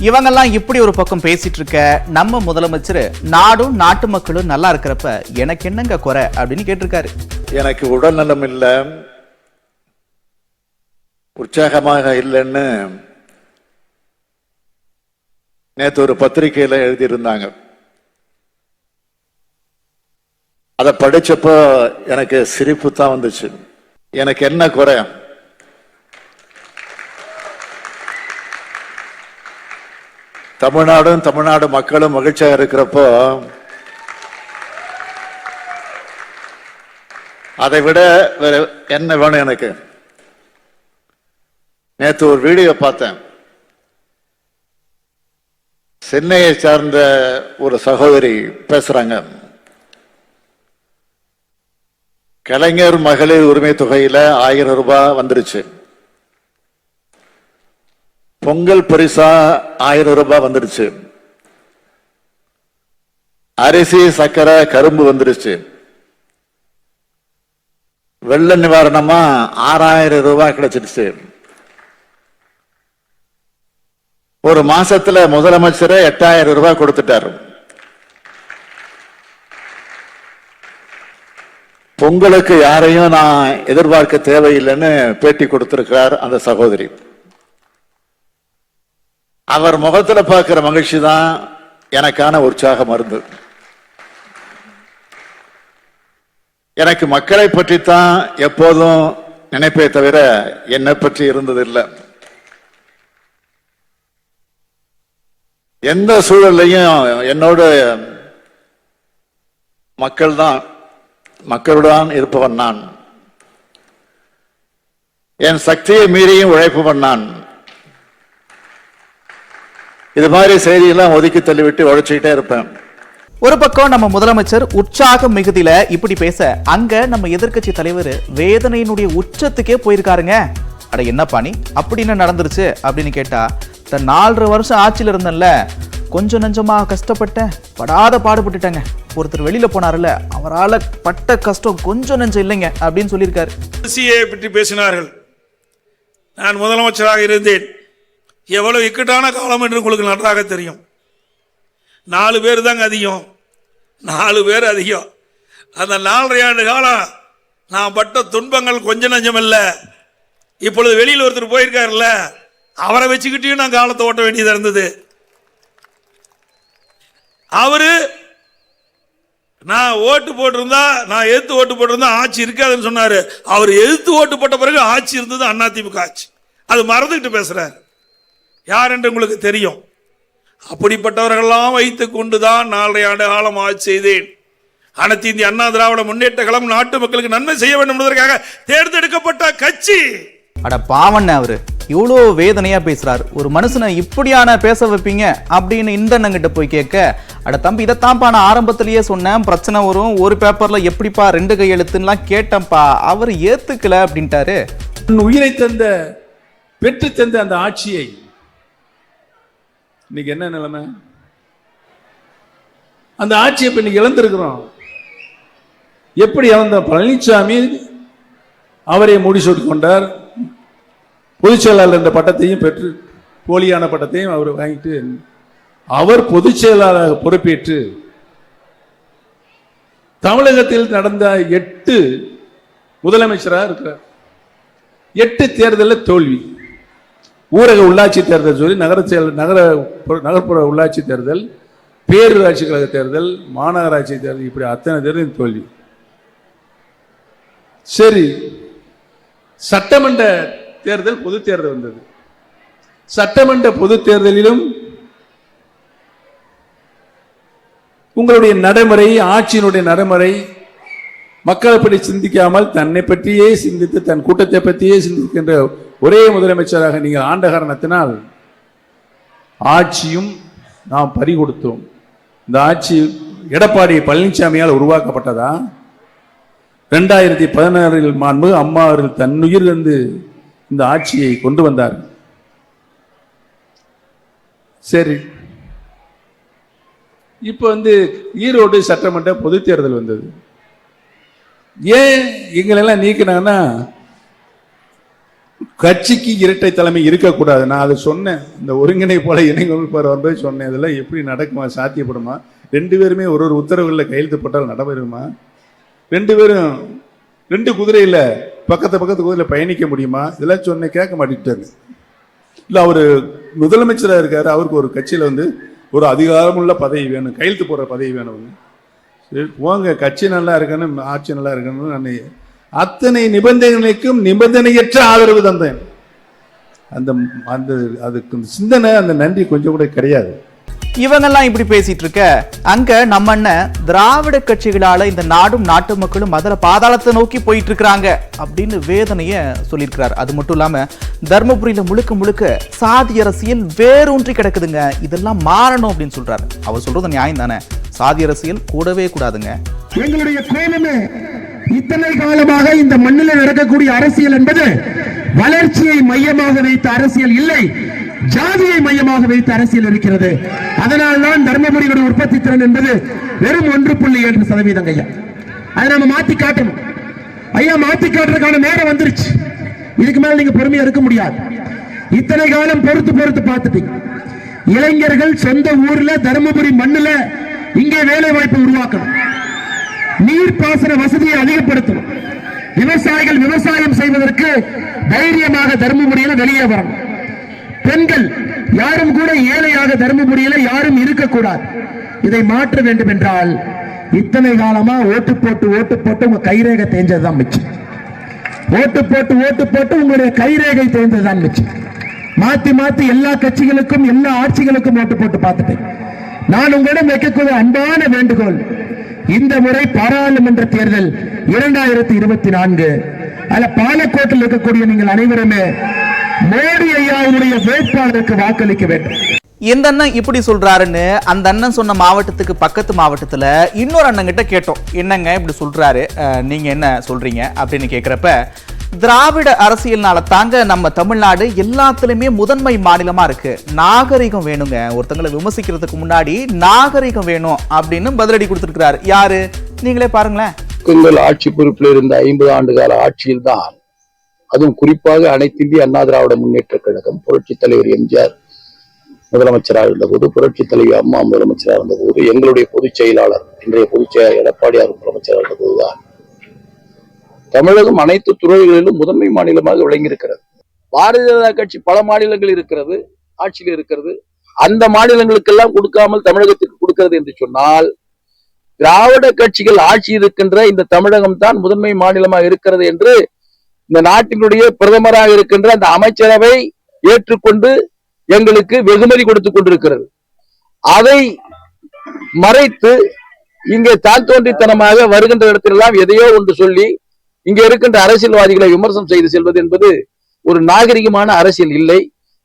இவங்கெல்லாம் இப்படி ஒரு பக்கம் பேசிட்டு இருக்க, நம்ம முதலமைச்சர் நாடும் நாட்டு மக்களும் நல்லா இருக்கிறப்ப எனக்கு என்னங்க குறை அப்படின்னு கேட்டிருக்காரு. எனக்கு உடல் நலம் இல்லை, உற்சாகமாக இல்லைன்னு நேற்று ஒரு பத்திரிகையில எழுதியிருந்தாங்க. அதை படிச்சப்போ எனக்கு சிரிப்பு தான் வந்துச்சு. எனக்கு என்ன குறை? தமிழ்நாடு மக்களும் மகிழ்ச்சியாக இருக்கிறப்போ அதை விட வேற என்ன வேணும் எனக்கு? நேற்று ஒரு வீடியோ பார்த்தேன். சென்னையை சார்ந்த ஒரு சகோதரி பேசுறாங்க. கலைஞர் மகளிர் உரிமை தொகையில 1000 ரூபாய் வந்துருச்சு. பொங்கல் பரிசா 1000 ரூபாய் வந்துருச்சு. அரிசி, சர்க்கரை, கரும்பு வந்துருச்சு. வெள்ள நிவாரணமா 6000 ரூபாய் கிடைச்சிருச்சு. ஒரு மாசத்துல முதலமைச்சர் 8000 ரூபாய் கொடுத்துட்டாரு. பொங்கலுக்கு யாரையும் நான் எதிர்பார்க்க தேவையில்லைன்னு பேட்டி கொடுத்திருக்கிறார் அந்த சகோதரி. அவர் முகத்துல பார்க்கிற மகிழ்ச்சி தான் எனக்கான உற்சாக மருந்து. எனக்கு மக்களை பற்றி தான் எப்போதும் நினைப்பே தவிர என்னை பற்றி இருந்ததில்லை. எந்த சூழலையும் என்னோடு மக்களுடன் இருப்பவன் நான். என் சக்தியை மீறியும் உழைப்பவன் நான். இது மாதிரி செய்தியெல்லாம் ஒதுக்கி தள்ளிவிட்டு உழைச்சிக்கிட்டே இருப்பேன். ஒரு பக்கம் நம்ம முதலமைச்சர் உற்சாக மிகுதியில இப்படி பேச, அங்க நம்ம எதிர்க்கட்சி தலைவர் வேதனையினுடைய உச்சத்துக்கே போயிருக்காருங்க. அட என்ன பாணி அப்படின்னு நடந்துருச்சு அப்படின்னு கேட்டா, தன் 4.5 வருஷம் ஆட்சியில் இருந்தேன்ல, கொஞ்சம் நஞ்சமா கஷ்டப்பட்டேன், படாத பாடுபட்டுட்டேங்க. ஒருத்தர் வெளியில போனார்ல, அவரால் பட்ட கஷ்டம் கொஞ்சம் நஞ்சம் இல்லைங்க அப்படின்னு சொல்லியிருக்காரு. பற்றி பேசினார்கள். நான் முதலமைச்சராக இருந்தேன். எவ்வளவு இக்கட்டான காலம் என்று உங்களுக்கு நன்றாக தெரியும். 4 பேர் தாங்க அதிகம், 4 பேர் அதிகம். அந்த 4.5 ஆண்டு காலம் நான் பட்ட துன்பங்கள் கொஞ்சம் நஞ்சம் இல்லை. இப்பொழுது வெளியில் ஒருத்தர் போயிருக்காருல்ல, அவரை வச்சுக்கிட்டையும் நான் காலத்தை ஓட்ட வேண்டியதாக இருந்தது. அவரு நான் ஓட்டு போட்டிருந்தா, நான் எதிர்த்து ஓட்டு போட்டிருந்தா ஆட்சி இருக்காதுன்னு சொன்னாரு. அவர் எதிர்த்து ஓட்டு போட்ட பிறகு ஆட்சி இருந்தது அதிமுக ஆட்சி. அது மறந்துக்கிட்டு பேசுறாரு. யார் என்று உங்களுக்கு தெரியும். அப்படிப்பட்டவர்களெல்லாம் வைத்துக் கொண்டுதான் 4.5 ஆண்டு காலம் ஆட்சி செய்தேன். அனைத்து இந்திய அண்ணா திராவிட முன்னேற்ற கழகம் நாட்டு மக்களுக்கு நன்மை செய்ய வேண்டும் என்பதற்காக தேர்ந்தெடுக்கப்பட்ட கட்சி. அட பாவண்ண, அவரு இவ்வளோ வேதனையா பேசுறாரு. ஒரு மனுஷனை இப்படியான பேச வைப்பீங்க அப்படின்னு இந்த அண்ணங்கிட்ட போய் கேட்க, அட தம்பி இதைத்தான்ப்பா நான் ஆரம்பத்திலேயே சொன்னேன், பிரச்சனை வரும், ஒரு பேப்பர்ல எப்படிப்பா 2 கையெழுத்துலாம் கேட்டேன்ப்பா, அவர் ஏத்துக்கல அப்படின்ட்டாரு. உயிரை பெற்று தந்த அந்த ஆட்சியை இன்னைக்கு என்ன நிலைமை? அந்த ஆட்சியை இப்ப இன்னைக்கு இழந்திருக்கிறோம். எப்படி இழந்த? பழனிசாமி அவரை முடிசூட்டி கொண்டார். பொதுச் செயலாளர் என்ற பட்டத்தையும் பெற்று, போலியான பட்டத்தையும் அவர் வாங்கிட்டு, அவர் பொதுச் செயலாளராக பொறுப்பேற்று தமிழகத்தில் நடந்த 8 முதலமைச்சராக இருக்கிறார். 8 தேர்தலில் தோல்வி. ஊரக உள்ளாட்சி தேர்தல் சொல்லி, நகர்ப்புற உள்ளாட்சி தேர்தல், பேரூராட்சி கழக தேர்தல், மாநகராட்சி தேர்தல், இப்படி அத்தனை தேர்தல் தோல்வி. சரி, சட்டமன்ற தேர்தல், பொது தேர்தல் வந்தது. சட்டமன்ற பொது தேர்தலிலும் உங்களுடைய நடைமுறை, ஆட்சியினுடைய நடைமுறை, மக்களை பற்றி சிந்திக்காமல் தன்னை பற்றியே சிந்தித்து, தன் கூட்டத்தை பற்றியே சிந்திக்கின்ற ஒரே முதலமைச்சராக நீங்கள் ஆண்ட காரணத்தினால் ஆட்சியும் நாம் பறி கொடுத்தோம். இந்த ஆட்சி எடப்பாடி பழனிசாமியால் உருவாக்கப்பட்டதா? 2016 மாண்பு அம்மா அவர்கள் தன்னுயிர் வந்து இந்த ஆட்சியை கொண்டு வந்தார். சரி, இப்ப ஈரோடு சட்டமன்ற பொது தேர்தல் வந்தது. ஏன் எங்களெல்லாம் நீக்கினாங்கன்னா, கட்சிக்கு இரட்டை தலைமை இருக்கக்கூடாது. நான் அதை சொன்னேன். இந்த ஒருங்கிணைப்பாள இணைப்பாளர் வரும்போது சொன்னேன், இதெல்லாம் எப்படி நடக்குமா, சாத்தியப்படுமா? 2 பேருமே ஒரு உத்தரவுகளில் கையெழுத்து போட்டால் நடைபெறுமா? 2 பேரும் 2 குதிரையில் பக்கத்து குதிரையில் பயணிக்க முடியுமா? இதெல்லாம் சொன்னேன், கேட்க மாட்டேங்கிட்டாரு. இல்லை, அவர் முதலமைச்சராக இருக்காரு, அவருக்கு ஒரு கட்சியில் ஒரு அதிகாரமுள்ள பதவி வேணும், கையெழுத்து போடுற பதவி வேணும். சரி போங்க, கட்சி நல்லா இருக்கணும், ஆட்சி நல்லா இருக்கணும். நான் அத்தனை நிபந்தனைகளுக்கும் நிபந்தனையற்ற ஆதரவு தந்தேன். அதுக்கு சிந்தனை, அந்த நன்றி கொஞ்சம் கூட கிடையாது. இவங்கெல்லாம் இப்படி பேசிட்டு இருக்க, அங்க நம்ம அண்ணன் திராவிட கட்சிகளால இந்த நாடும் நாட்டு மக்களும் அதில் பாதாளத்தை நோக்கி போயிட்டு இருக்கிறாங்க அப்படின்னு வேதனைய சொல்லியிருக்கிறார். அது மட்டும் இல்லாம தர்மபுரியில முழுக்க சாதி அரசியல் வேரூன்றி கிடக்குதுங்க, இதெல்லாம் மாறணும் அப்படின்னு சொல்றாரு. அவர் சொல்றது நியாயம் தானே, சாதி அரசியல் கூடவே கூடாதுங்க. எங்களுடைய கோணமே இத்தனை காலமாக இந்த மண்ணில் நடக்கக்கூடிய அரசியல் என்பது வளர்ச்சியை மையமாக வைத்த அரசியல் இல்லை, ஜாதியை மையமாக வைத்த அரசியல் இருக்கிறது. அதனால்தான் தர்மபுரியுடைய உற்பத்தி திறன் என்பது வெறும் 1.7% ஐயா. அதை நம்ம மாத்தி காட்டணும் ஐயா. மாத்தி காட்டுறதுக்கான நேரம் வந்துருச்சு. இதுக்கு மேல நீங்க பொறுமையா இருக்க முடியாது. இத்தனை காலம் பொறுத்து பார்த்துட்டீங்க. இளைஞர்கள் சொந்த ஊர்ல தர்மபுரி மண்ணுல இங்கே வேலை வாய்ப்பு உருவாக்கணும், நீர்ப்பாசன வசதியை அதிகப்படுத்தணும், விவசாயிகள் விவசாயம் செய்வதற்கு தைரியமாக தர்மபுரியில வெளியே வரணும். பெண்கள் யாரும் கூட ஏழையாக தர்மபுரியில யாரும் இருக்கக்கூடாது. இதை மாற்ற வேண்டும் என்றால் இத்தனை காலமா ஓட்டு போட்டு உங்க கைரேகை தேஞ்சதுதான் மிச்சம். ஓட்டு போட்டு உங்களுடைய கைரேகை தேய்ந்ததுதான் மிச்சம். மாத்தி எல்லா கட்சிகளுக்கும் எல்லா ஆட்சிகளுக்கும் ஓட்டு போட்டு பார்த்துட்டேன். நான் உங்களிடம் வைக்கக்கூடிய அன்பான வேண்டுகோள், இந்த முறை பாராளுமன்ற தேர்தல் 2024 அல்ல, பாலக்கோட்டில் இருக்கக்கூடிய நீங்கள் அனைவருமே மோடி ஐயாவுடைய வேட்பாளருக்கு வாக்களிக்க வேண்டும். இந்த அண்ணன் இப்படி சொல்றாருன்னு அந்த அண்ணன் சொன்ன மாவட்டத்துக்கு பக்கத்து மாவட்டத்துல இன்னொரு அண்ணன் கிட்ட கேட்டோம், என்னங்க இப்படி சொல்றாரு, நீங்க என்ன சொல்றீங்க அப்படின்னு கேக்குறப்ப, திராவிட அரசியல்னால தாங்க நம்ம தமிழ்நாடு எல்லாத்துலயுமே முதன்மை மாநிலமா இருக்கு, நாகரிகம் வேணுங்க, ஒருத்தங்களை விமர்சிக்கிறதுக்கு முன்னாடி நாகரிகம் வேணும் அப்படின்னு பதிலடி கொடுத்திருக்கிறாரு. யாரு, நீங்களே பாருங்களேன். உங்கள் ஆட்சி பொறுப்பில் இருந்த 50 ஆண்டு கால ஆட்சியில் தான், அதுவும் குறிப்பாக அனைத்து இந்திய அண்ணா திராவிட முன்னேற்ற கழகம், புரட்சி தலைவர் எம்ஜிஆர் முதலமைச்சராக இருந்தபோது, புரட்சி தலைவி அம்மா முதலமைச்சராக இருந்தபோது, எங்களுடைய பொதுச் செயலாளர் இன்றைய பொதுச் செயலாளர் எடப்பாடியார் முதலமைச்சராக இருந்தபோதுதான் தமிழகம் அனைத்து துறைகளிலும் முதன்மை மாநிலமாக விளங்கியிருக்கிறது. பாரதிய ஜனதா கட்சி பல மாநிலங்கள் இருக்கிறது, ஆட்சியில் இருக்கிறது. அந்த மாநிலங்களுக்கெல்லாம் கொடுக்காமல் தமிழகத்திற்கு கொடுக்கிறது என்று சொன்னால், திராவிட கட்சிகள் ஆட்சி இருக்கின்ற இந்த தமிழகம் தான் முதன்மை மாநிலமாக இருக்கிறது என்று இந்த நாட்டினுடைய பிரதமராக இருக்கின்ற அந்த அமைச்சரவை ஏற்றுக்கொண்டு எங்களுக்கு வெகுமதி கொடுத்துக் கொண்டிருக்கிறது. அதை மறைத்து இங்கே தான் தோன்றித்தனமாக வருகின்ற இடத்திலெல்லாம் எதையோ ஒன்று சொல்லி இங்க இருக்கின்ற அரசியல்வாதிகளை விமர்சனம் செய்து செல்வது என்பது ஒரு நாகரிகமான அரசியல் இல்லை.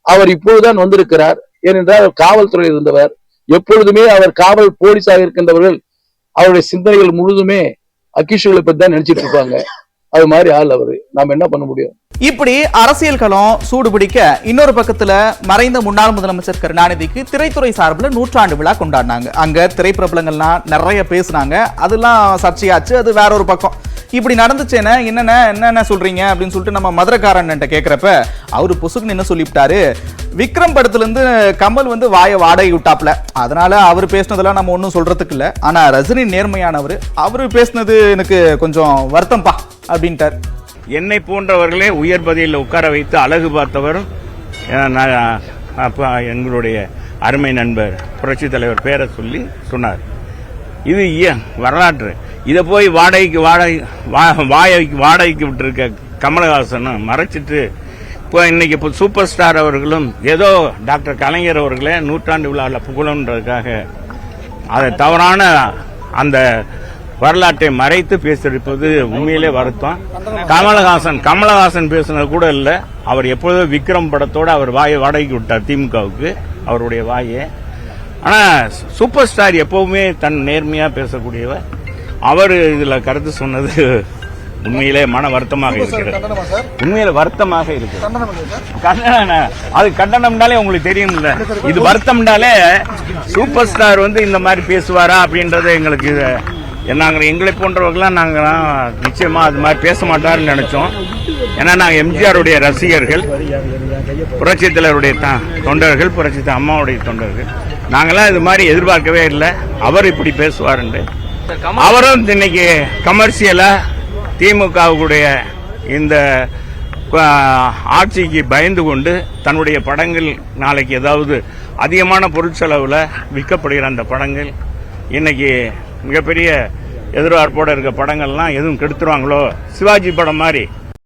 அவர் இப்பொழுதுதான் வந்திருக்கிறார். ஏனென்றால் காவல்துறையில் இருந்தவர், எப்பொழுதுமே அவர் காவல் போலீஸாக இருக்கின்றவர்கள் அவருடைய சிந்தனைகள் முழுதுமே அக்கிஷுகளை பத்தி தான் நினைச்சிட்டு இருப்பாங்க. அது மாதிரி ஆள் அவரு, நாம என்ன பண்ண முடியும்? இப்படி அரசியல் களம் சூடு பிடிக்க, இன்னொரு பக்கத்துல மறைந்த முன்னாள் முதலமைச்சர் கருணாநிதிக்கு திரைத்துறை சார்பில் 100ஆண்டு விழா கொண்டாடினாங்க. அங்க திரைப்பிரபலங்கள்லாம் நிறைய பேசினாங்க, அதெல்லாம் சர்ச்சையாச்சு, அது வேற ஒரு பக்கம். இப்படி நடந்துச்சேன்னா என்னென்ன சொல்றீங்க அப்படின்னு சொல்லிட்டு நம்ம மதுரக்காரன் கேட்கிறப்ப, அவரு பொசுக்குன்னு என்ன சொல்லிவிட்டாரு, விக்ரம் படத்துல இருந்து கமல் வாயை வாடகை விட்டாப்ல, அதனால அவர் பேசினதெல்லாம் நம்ம ஒன்றும் சொல்றதுக்கு இல்லை, ஆனா ரஜினி நேர்மையானவர், அவரு பேசினது எனக்கு கொஞ்சம் வருத்தம்பா அப்படின்ட்டார். என்னை போன்றவர்களே உயர் பதவியில் உட்கார வைத்து அழகு பார்த்தவர் எங்களுடைய அருமை நண்பர் புரட்சி தலைவர் பேரை சொல்லி சொன்னார். இது வரலாற்று. இதை போய் வாடகைக்கு விட்டுருக்க கமலஹாசனும் மறைச்சிட்டு இப்போ இன்னைக்கு இப்போ சூப்பர் ஸ்டார் அவர்களும் ஏதோ டாக்டர் கலைஞர் அவர்களே 100ஆண்டு விழாவில் புகழன்றதுக்காக அதை தவறான அந்த வரலாற்றை மறைத்து பேசியிருப்பது உண்மையிலே வருத்தம். கமலஹாசன் பேசுனது கூட இல்லை, அவர் எப்பொழுதும் விக்ரம் படத்தோட அவர் வாயை வாடகைக்கு விட்டார் திமுகவுக்கு, அவருடைய வாயை. ஆனா சூப்பர் ஸ்டார் எப்பவுமே தன் நேர்மையா பேசக்கூடியவர், அவர் இதுல கருத்து சொன்னது உண்மையிலே மன வருத்தமாக இருக்கிறது. உண்மையில வருத்தமாக இருக்கு. அது கண்டனம்னாலே உங்களுக்கு தெரியும்ல, இது வருத்தம்னாலே சூப்பர் ஸ்டார் இந்த மாதிரி பேசுவாரா அப்படின்றது எங்களுக்கு நாங்கள் எங்களை போன்றவர்களாம் நாங்களாம் நிச்சயமாக அது மாதிரி பேச மாட்டாருன்னு நினச்சோம். ஏன்னா நாங்கள் எம்ஜிஆருடைய ரசிகர்கள், புரட்சித் தலைவருடைய தொண்டர்கள், புரட்சித் அம்மாவுடைய தொண்டர்கள். நாங்களாம் இது மாதிரி எதிர்பார்க்கவே இல்லை அவர் இப்படி பேசுவாருன்னு. அவரும் இன்னைக்கு கமர்ஷியலாக திமுகவுடைய இந்த ஆட்சிக்கு பயந்து கொண்டு தன்னுடைய படங்கள் நாளைக்கு ஏதாவது அதிகமான பொருட்செலவில் விற்கப்படுகிற அந்த படங்கள் இன்னைக்கு மிகப்பெரிய எதிர்பார்ப்போடு இருக்க படங்கள்லாம் எதுவும் கெடுத்துருவாங்களோ, சிவாஜி படம் மாதிரி